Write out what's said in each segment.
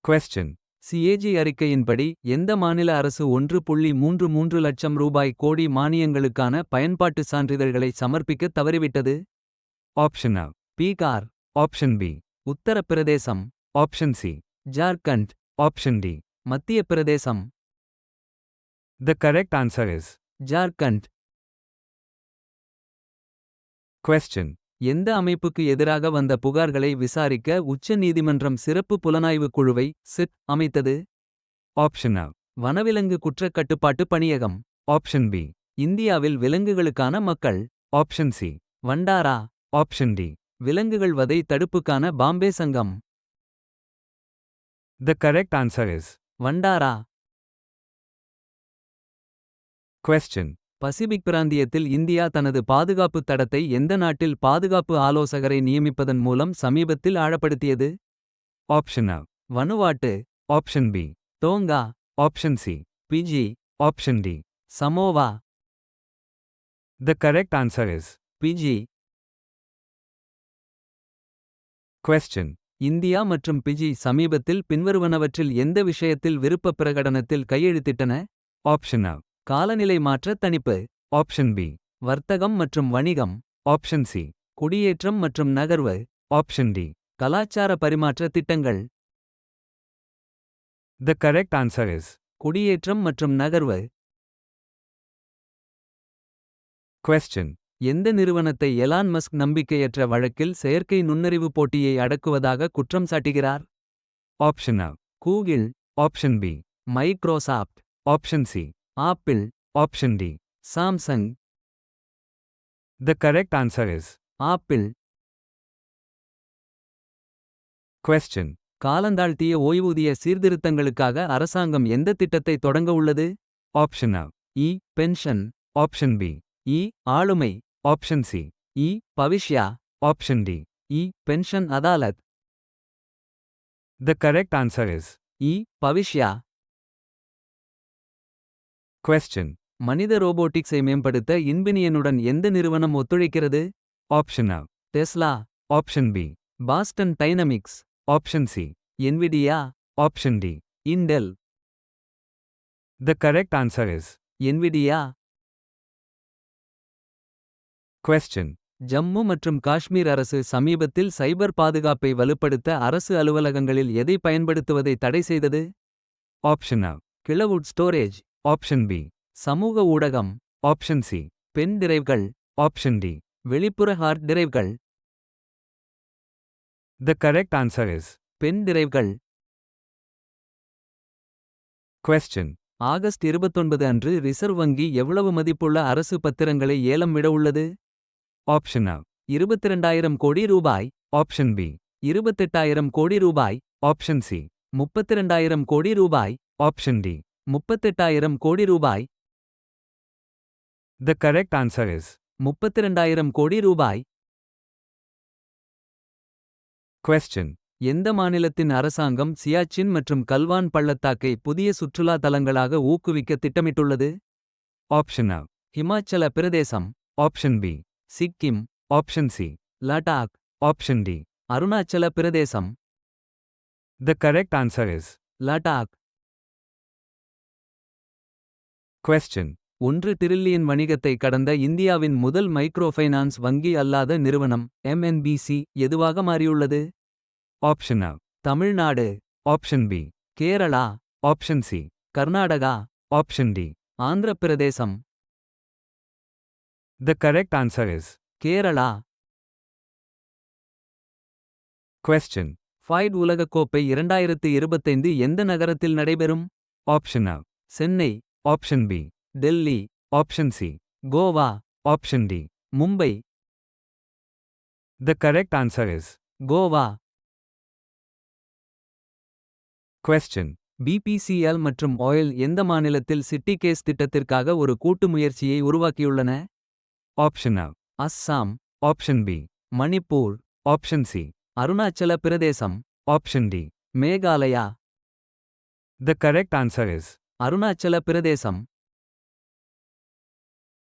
Question. CAG அறிக்கையின்படி எந்த மாநில அரசு 1.33 லட்சம் ரூபாய் கோடி மானியங்களுக்கான பயன்பாட்டு சான்றிதழ்களை சமர்ப்பிக்க தவறிவிட்டது? Option A. Bihar, Option B. Uttar Pradesh, Option C. Jharkhand, Option D. மத்திய பிரதேசம். The correct answer is. Jharkhand. Question. எந்த அமைப்புக்கு எதிராக வந்த புகார்களை விசாரிக்க உச்ச நீதிமன்றம் சிறப்பு புலனாய்வு குழுவை சிட் அமைத்தது? Option A. வனவிலங்கு குற்றக் கட்டுப்பாட்டு பணியகம். Option B. இந்தியாவில் விலங்குகளுக்கான மக்கள். Option C. வண்டாரா. Option D. விலங்குகள் வதை தடுப்புக்கான பாம்பே சங்கம். The correct answer is. வண்டாரா. Question. Pacific பிராந்தியத்தில் இந்தியா தனது பாதுகாப்பு தடத்தை எந்த நாட்டில் பாதுகாப்பு ஆலோசகரை நியமிப்பதன் மூலம் சமீபத்தில் ஆழப்படுத்தியது? Option A. Vanuatu, Option B. Tonga, Option C. Fiji, Option D. Samoa. The correct answer is. Fiji. Question. India மற்றும் பிஜி சமீபத்தில் பின்வருவனவற்றில் எந்த விஷயத்தில் விருப்பப் பிரகடனத்தில் கையெழுத்திட்டன? Option A. காலநிலை மாற்ற தணிப்பு. Option B. வர்த்தகம் மற்றும் வணிகம். Option C. குடியேற்றம் மற்றும் நகர்வு. Option D. கலாச்சார பரிமாற்ற திட்டங்கள். The correct answer is. குடியேற்றம் மற்றும் நகர்வு. Question. எந்த நிறுவனத்தை எலான் மஸ்க் நம்பிக்கையற்ற வழக்கில் செயற்கை நுண்ணறிவு போட்டியை அடக்குவதாக குற்றம் சாட்டுகிறார்? Option A. Google, Option B. Microsoft, Option C. Apple, Option D. Samsung. The correct answer is. Apple. Question. காலந்தாழ்த்திய ஓய்வூதிய சீர்திருத்தங்களுக்காக அரசாங்கம் எந்த திட்டத்தை தொடங்க உள்ளது? Option A. E. Pension. Option B. இ. ஆளுமை. Option C. E. Bhavishya. Option D. E. Pension Adalat. The correct answer is. E. Bhavishya. Question. மனித ரோபோட்டிக்ஸை மேம்படுத்த இன்பினியனுடன் எந்த நிறுவனம் ஒத்துழைக்கிறது? Option A. Tesla. Option B. Boston dynamics. Option C. Nvidia. Option D. Intel. The correct answer is. Nvidia. Question. Jammu மற்றும் காஷ்மீர் அரசு சமீபத்தில் சைபர் பாதுகாப்பை வலுப்படுத்த அரசு அலுவலகங்களில் எதை பயன்படுத்துவதை தடை செய்தது? Option A. Cloud storage. Option B. சமூக ஊடகம். Option C. பென் டிரைவ்கள். Option D. வெளிப்புற ஹார்ட் டிரைவ்கள். The correct answer is. Pen டிரைவ்கள். Question. ஆகஸ்ட் 29 அன்று ரிசர்வ் வங்கி எவ்வளவு மதிப்புள்ள அரசு பத்திரங்களை ஏலம் விட உள்ளது? Option A. 22,000 கோடி ரூபாய். Option B. 28,000 கோடி ரூபாய். Option C. 32,000 கோடி ரூபாய். Option D. 38,000 கோடி ரூபாய். The correct answer is. 32,000 கோடி ரூபாய். Question. எந்த மாநிலத்தின் அரசாங்கம் சியாச்சின் மற்றும் கல்வான் பள்ளத்தாக்கை புதிய சுற்றுலா தலங்களாக ஊக்குவிக்க திட்டமிட்டுள்ளது? Option A. Himachal Pradesh. Option B. Sikkim. Option C. Ladakh. Option D. Arunachal Pradesh. The correct answer is. Ladakh. Question. 1 trillion வணிகத்தை கடந்த இந்தியாவின் முதல் மைக்ரோ ஃபைனான்ஸ் வங்கி அல்லாத நிறுவனம் MNBC எதுவாக மாறியுள்ளது? Option A. Tamil Nadu. Option B. Kerala. Option C. Karnataka. Option D. Andhra Pradesh. The correct answer is. Kerala. Question. Fight உலகக்கோப்பை 2025 எந்த நகரத்தில் நடைபெறும்? Option A. Chennai. Option B. Delhi. Option C. Goa. Option D. Mumbai. The correct answer is. Goa. Question. BPCL மற்றும் ஆயில் எந்த மாநிலத்தில் city case திட்டத்திற்காக ஒரு கூட்டு முயற்சியை உருவாக்கியுள்ளன? Option A. Assam. Option B. Manipur. Option C. Arunachal Pradesh. Option D. Meghalaya. The correct answer is. Arunachal Pradesh.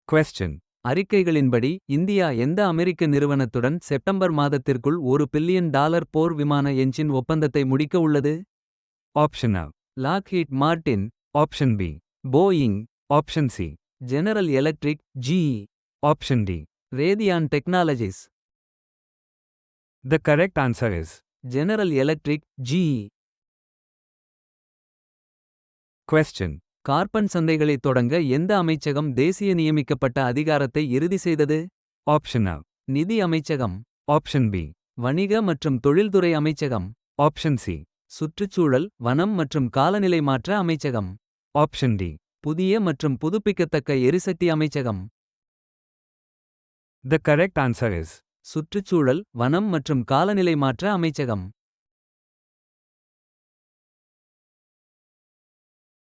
Question. அறிக்கைகளின்படி India எந்த அமெரிக்க நிறுவனத்துடன் செப்டம்பர் மாதத்திற்குள் $1 பில்லியன் போர் விமான என்ஜின் ஒப்பந்தத்தை முடிக்க உள்ளது? Option A. Lockheed Martin, Option B. Boeing, Option C. General Electric, GE, Option D. Raytheon Technologies. The correct answer is General Electric, GE. Question. Carbon சந்தைகளைத் தொடங்க எந்த அமைச்சகம் தேசிய நியமிக்கப்பட்ட அதிகாரத்தை இறுதி செய்தது? Option A. நிதி அமைச்சகம், Option B. வணிக மற்றும் தொழில்துறை அமைச்சகம், Option C. சுற்றுச்சூழல், வனம் மற்றும் காலநிலை மாற்ற அமைச்சகம், Option D. புதிய மற்றும் புதுப்பிக்கத்தக்க எரிசக்தி அமைச்சகம். The correct answer is சுற்றுச்சூழல், வனம் மற்றும் காலநிலை மாற்ற அமைச்சகம்.